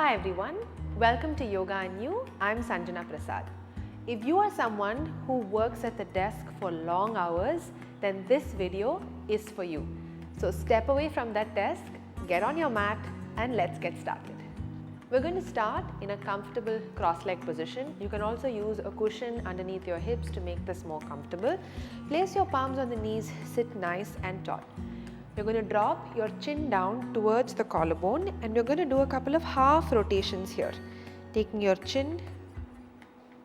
Hi everyone, welcome to Yoga and You. I'm Sanjana Prasad. If you are someone who works at the desk for long hours, then this video is for you. So step away from that desk, get on your mat and let's get started. We're going to start in a comfortable cross-leg position. You can also use a cushion underneath your hips to make this more comfortable. Place your palms on the knees, sit nice and tall. You're going to drop your chin down towards the collarbone and you're going to do a couple of half rotations here. Taking your chin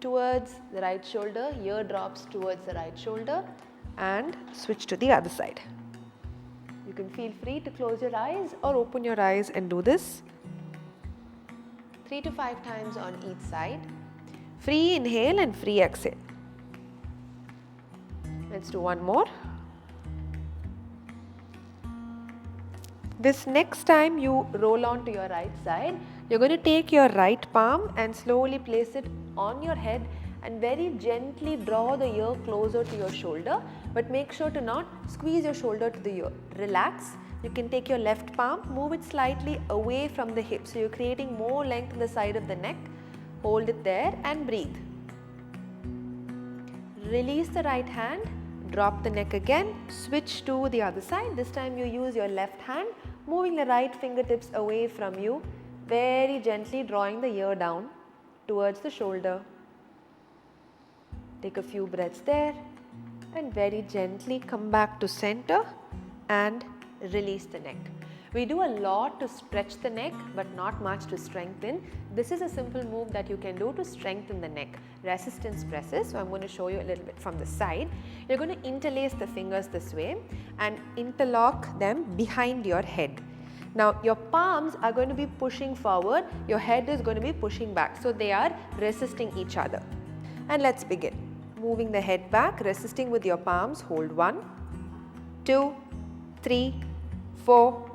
towards the right shoulder, ear drops towards the right shoulder and switch to the other side. You can feel free to close your eyes or open your eyes and do this 3 to 5 times on each side. Free inhale and free exhale. Let's do one more. This next time you roll on to your right side, you're going to take your right palm and slowly place it on your head and very gently draw the ear closer to your shoulder, but make sure to not squeeze your shoulder to the ear. Relax. You can take your left palm, move it slightly away from the hip. So you're creating more length in the side of the neck. Hold it there and breathe. Release the right hand, drop the neck again, switch to the other side. This time you use your left hand, moving the right fingertips away from you, very gently drawing the ear down towards the shoulder. Take a few breaths there and very gently come back to center and release the neck. We do a lot to stretch the neck but not much to strengthen. This is a simple move that you can do to strengthen the neck. Resistance presses. So I'm going to show you a little bit from the side. You're going to interlace the fingers this way and interlock them behind your head. Now your palms are going to be pushing forward, your head is going to be pushing back. So they are resisting each other. And let's begin. Moving the head back, resisting with your palms. Hold 1, 2, 3, 4,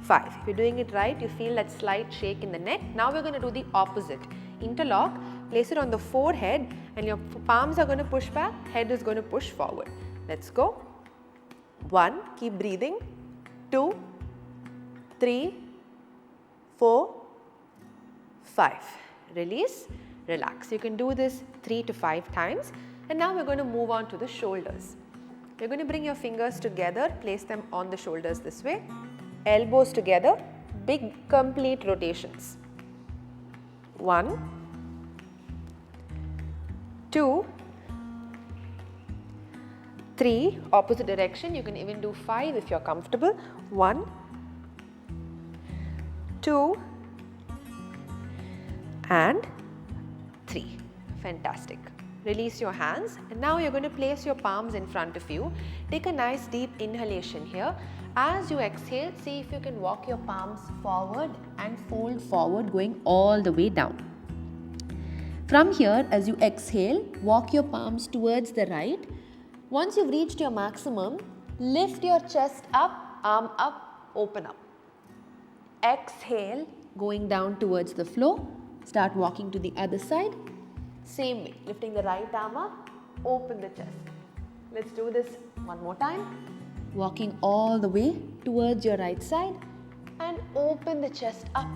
5. If you're doing it right, you feel that slight shake in the neck. Now we're going to do the opposite. Interlock, place it on the forehead and your palms are going to push back, head is going to push forward. Let's go. 1, keep breathing. 2, 3, 4, 5. Release, relax. You can do this 3 to 5 times. And now we're going to move on to the shoulders. You're going to bring your fingers together, place them on the shoulders this way. Elbows together, big complete rotations. 1, 2, 3, opposite direction. You can even do 5 if you're comfortable. 1, 2, and 3. Fantastic. Release your hands and now you're going to place your palms in front of you. Take a nice deep inhalation here. As you exhale, see if you can walk your palms forward and fold forward, going all the way down. From here, as you exhale, walk your palms towards the right. Once you've reached your maximum, lift your chest up, arm up, open up. Exhale, going down towards the floor. Start walking to the other side. Same way, lifting the right arm up, open the chest. Let's do this one more time. Walking all the way towards your right side and open the chest up.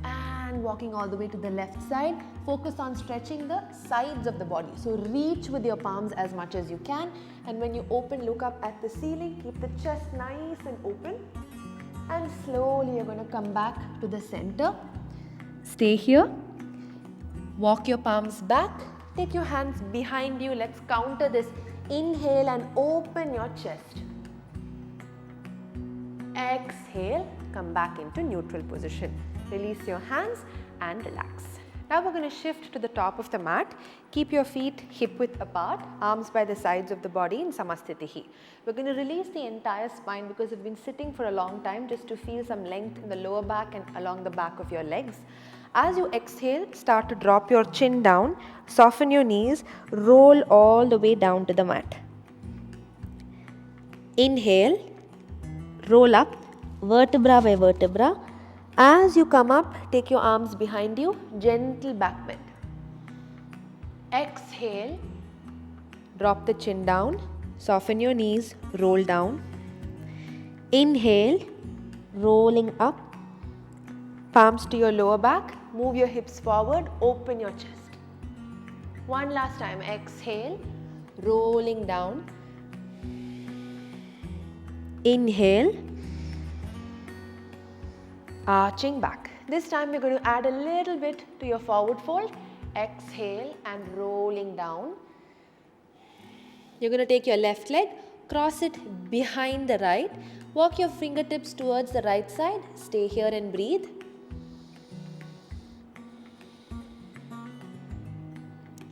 And walking all the way to the left side. Focus on stretching the sides of the body. So reach with your palms as much as you can. And when you open, look up at the ceiling. Keep the chest nice and open. And slowly you're going to come back to the center. Stay here. Walk your palms back. Take your hands behind you. Let's counter this. Inhale and open your chest. Exhale, come back into neutral position. Release your hands and relax. Now we're going to shift to the top of the mat. Keep your feet hip width apart, arms by the sides of the body in Samasthitihi. We're going to release the entire spine because you've been sitting for a long time, just to feel some length in the lower back and along the back of your legs. As you exhale, start to drop your chin down, soften your knees, roll all the way down to the mat. Inhale, roll up, vertebra by vertebra. As you come up, take your arms behind you, gentle back bend. Exhale, drop the chin down, soften your knees, roll down. Inhale, rolling up. Palms to your lower back. Move your hips forward. Open your chest. One last time. Exhale. Rolling down. Inhale. Arching back. This time we're going to add a little bit to your forward fold. Exhale and rolling down. You're going to take your left leg, cross it behind the right. Walk your fingertips towards the right side. Stay here and breathe.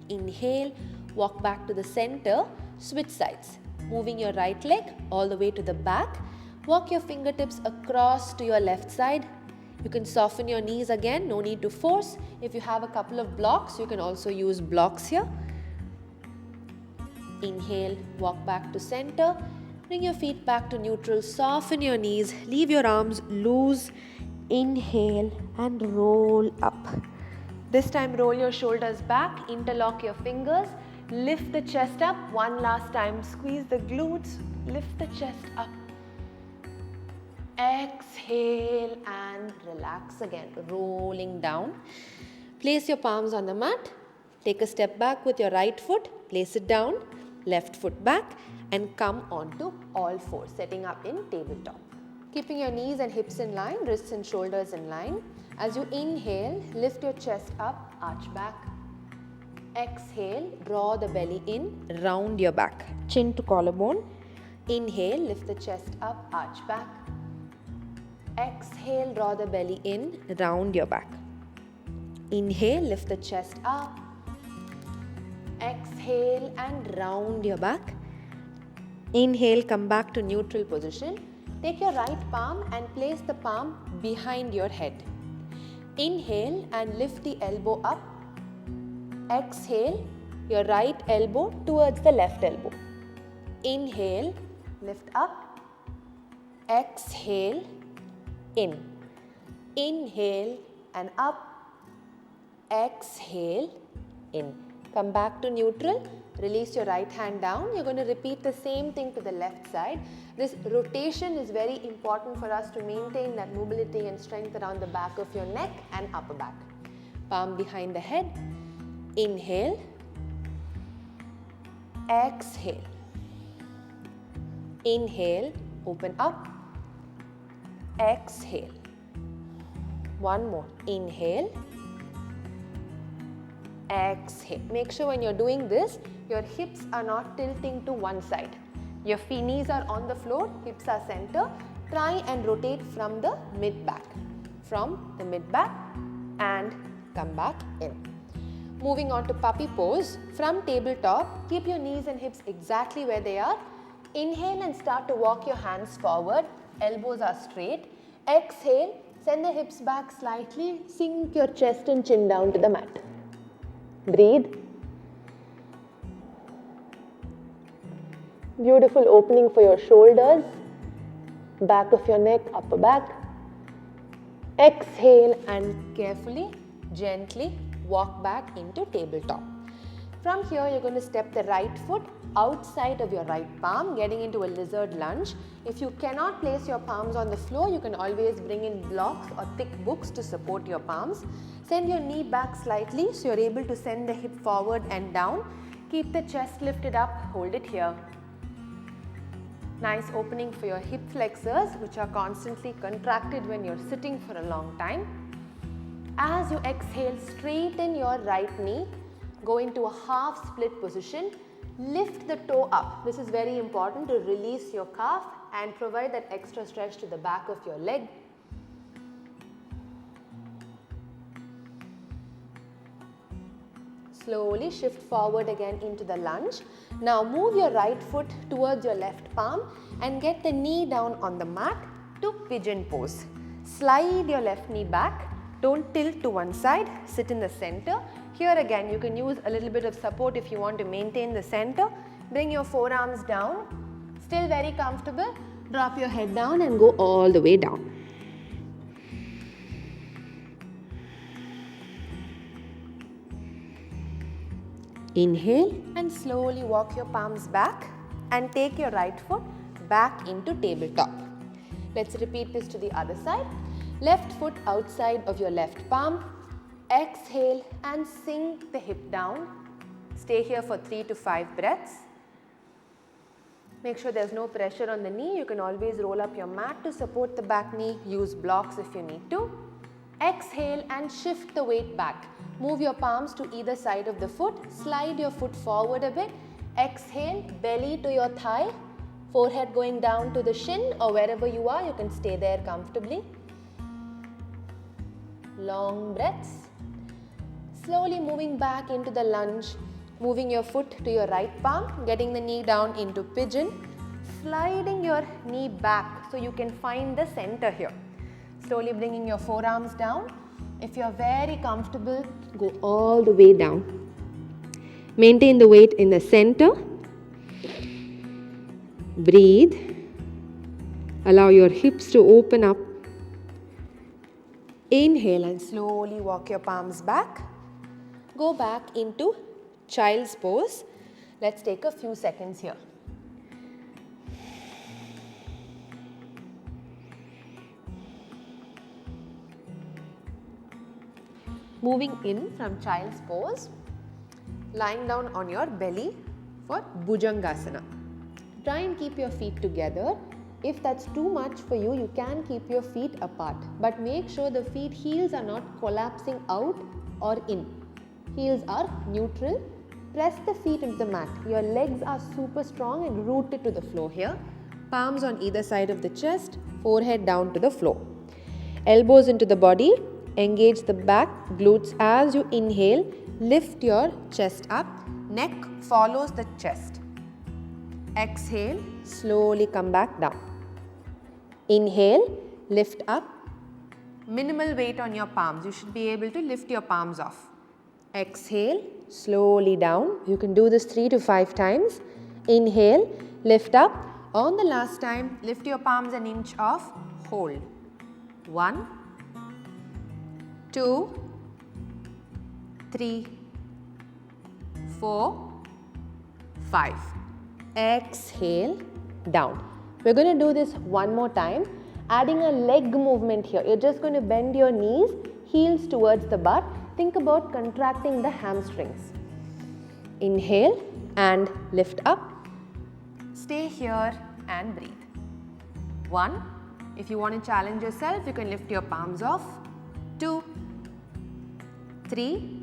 Inhale, walk back to the center, switch sides. Moving your right leg all the way to the back. Walk your fingertips across to your left side. You can soften your knees again, no need to force. If you have a couple of blocks, you can also use blocks here. Inhale, walk back to center. Bring your feet back to neutral, soften your knees, leave your arms loose. Inhale and roll up. This time roll your shoulders back, interlock your fingers, lift the chest up. One last time, squeeze the glutes, lift the chest up. Exhale and relax again, rolling down. Place your palms on the mat. Take a step back with your right foot, place it down, left foot back and come onto all fours, setting up in tabletop. Keeping your knees and hips in line, wrists and shoulders in line. As you inhale, lift your chest up, arch back. Exhale, draw the belly in, round your back, chin to collarbone. Inhale, lift the chest up, arch back. Exhale, draw the belly in, round your back. Inhale, lift the chest up. Exhale and round your back. Inhale, come back to neutral position. Take your right palm and place the palm behind your head. Inhale and lift the elbow up. Exhale, your right elbow towards the left elbow. Inhale, lift up. Exhale, in. Inhale and up. Exhale, in. Come back to neutral. Release your right hand down. You're going to repeat the same thing to the left side. This rotation is very important for us to maintain that mobility and strength around the back of your neck and upper back. Palm behind the head. Inhale. Exhale. Inhale. Open up. Exhale. One more. Inhale. Exhale. Make sure when you're doing this, your hips are not tilting to one side. Your knees are on the floor, hips are center. Try and rotate from the mid-back. From the mid-back and come back in. Moving on to puppy pose. From tabletop, keep your knees and hips exactly where they are. Inhale and start to walk your hands forward. Elbows are straight. Exhale, send the hips back slightly. Sink your chest and chin down to the mat. Breathe. Beautiful opening for your shoulders, back of your neck, upper back. Exhale and carefully, gently walk back into tabletop. From here, you're going to step the right foot outside of your right palm, getting into a lizard lunge. If you cannot place your palms on the floor, you can always bring in blocks or thick books to support your palms. Send your knee back slightly so you're able to send the hip forward and down. Keep the chest lifted up, hold it here. Nice opening for your hip flexors, which are constantly contracted when you're sitting for a long time. As you exhale, straighten your right knee. Go into a half split position. Lift the toe up. This is very important to release your calf and provide that extra stretch to the back of your leg. Slowly shift forward again into the lunge. Now move your right foot towards your left palm and get the knee down on the mat to pigeon pose. Slide your left knee back. Don't tilt to one side. Sit in the center. Here again, you can use a little bit of support if you want to maintain the center. Bring your forearms down. Still very comfortable. Drop your head down and go all the way down. Inhale and slowly walk your palms back and take your right foot back into tabletop. Let's repeat this to the other side. Left foot outside of your left palm. Exhale and sink the hip down. Stay here for 3 to 5 breaths. Make sure there's no pressure on the knee. You can always roll up your mat to support the back knee. Use blocks if you need to. Exhale and shift the weight back. Move your palms to either side of the foot. Slide your foot forward a bit. Exhale, belly to your thigh. Forehead going down to the shin, or wherever you are, you can stay there comfortably. Long breaths. Slowly moving back into the lunge. Moving your foot to your right palm, getting the knee down into pigeon. Sliding your knee back so you can find the center here. Slowly bringing your forearms down. If you're very comfortable, go all the way down. Maintain the weight in the center. Breathe. Allow your hips to open up. Inhale and slowly walk your palms back. Go back into child's pose. Let's take a few seconds here. Moving in from child's pose, lying down on your belly for Bhujangasana. Try and keep your feet together. If that's too much for you, you can keep your feet apart. But make sure the feet heels are not collapsing out or in. Heels are neutral. Press the feet into the mat. Your legs are super strong and rooted to the floor here. Palms on either side of the chest, forehead down to the floor. Elbows into the body. Engage the back, glutes as you inhale. Lift your chest up. Neck follows the chest. Exhale, slowly come back down. Inhale, lift up. Minimal weight on your palms. You should be able to lift your palms off. Exhale, slowly down. You can do this 3 to 5 times. Inhale, lift up. On the last time, lift your palms an inch off. Hold. 1, 2, 3, 4, 5. Exhale, down. We're going to do this one more time, adding a leg movement here. You're just going to bend your knees, heels towards the butt. Think about contracting the hamstrings. Inhale and lift up. Stay here and breathe. 1. If you want to challenge yourself, you can lift your palms off. 2, 3,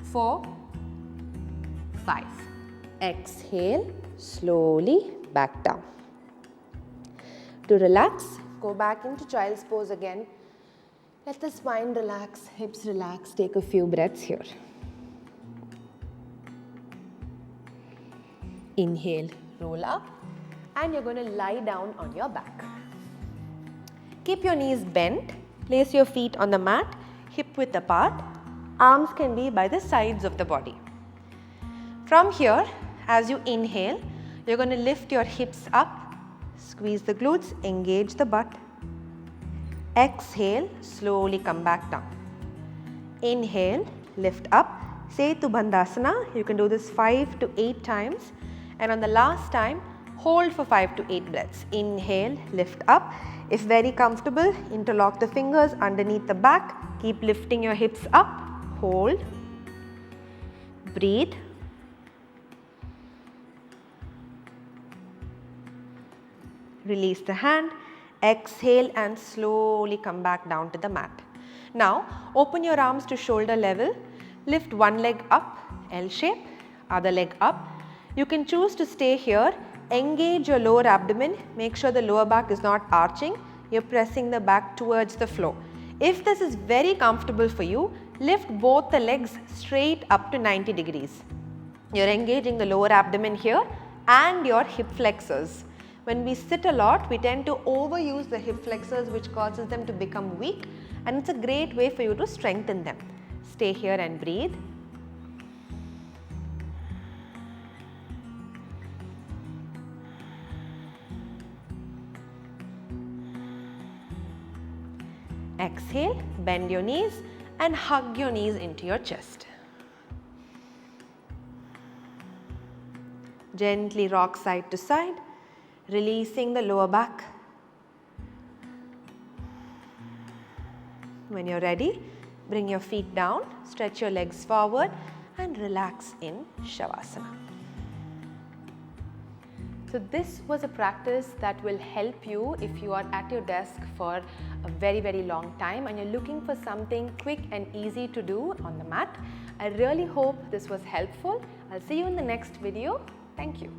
4, 5. Exhale, slowly back down. To relax, go back into child's pose again. Let the spine relax, hips relax. Take a few breaths here. Inhale, roll up, and you're going to lie down on your back. Keep your knees bent. Place your feet on the mat, hip width apart. Arms can be by the sides of the body. From here, as you inhale, you're going to lift your hips up, squeeze the glutes, engage the butt. Exhale, slowly come back down. Inhale, lift up. Setu Bandhasana. You can do this 5 to 8 times. And on the last time, hold for 5 to 8 breaths. Inhale, lift up. If very comfortable, interlock the fingers underneath the back. Keep lifting your hips up. Hold. Breathe. Release the hand. Exhale and slowly come back down to the mat. Now, open your arms to shoulder level. Lift one leg up, L shape, other leg up. You can choose to stay here. Engage your lower abdomen. Make sure the lower back is not arching. You're pressing the back towards the floor. If this is very comfortable for you, lift both the legs straight up to 90 degrees. You're engaging the lower abdomen here and your hip flexors. When we sit a lot, we tend to overuse the hip flexors, which causes them to become weak, and it's a great way for you to strengthen them. Stay here and breathe. Exhale, bend your knees and hug your knees into your chest. Gently rock side to side, releasing the lower back. When you're ready, bring your feet down, stretch your legs forward and relax in Shavasana. So this was a practice that will help you if you are at your desk for a very long time and you're looking for something quick and easy to do on the mat. I really hope this was helpful. I'll see you in the next video. Thank you.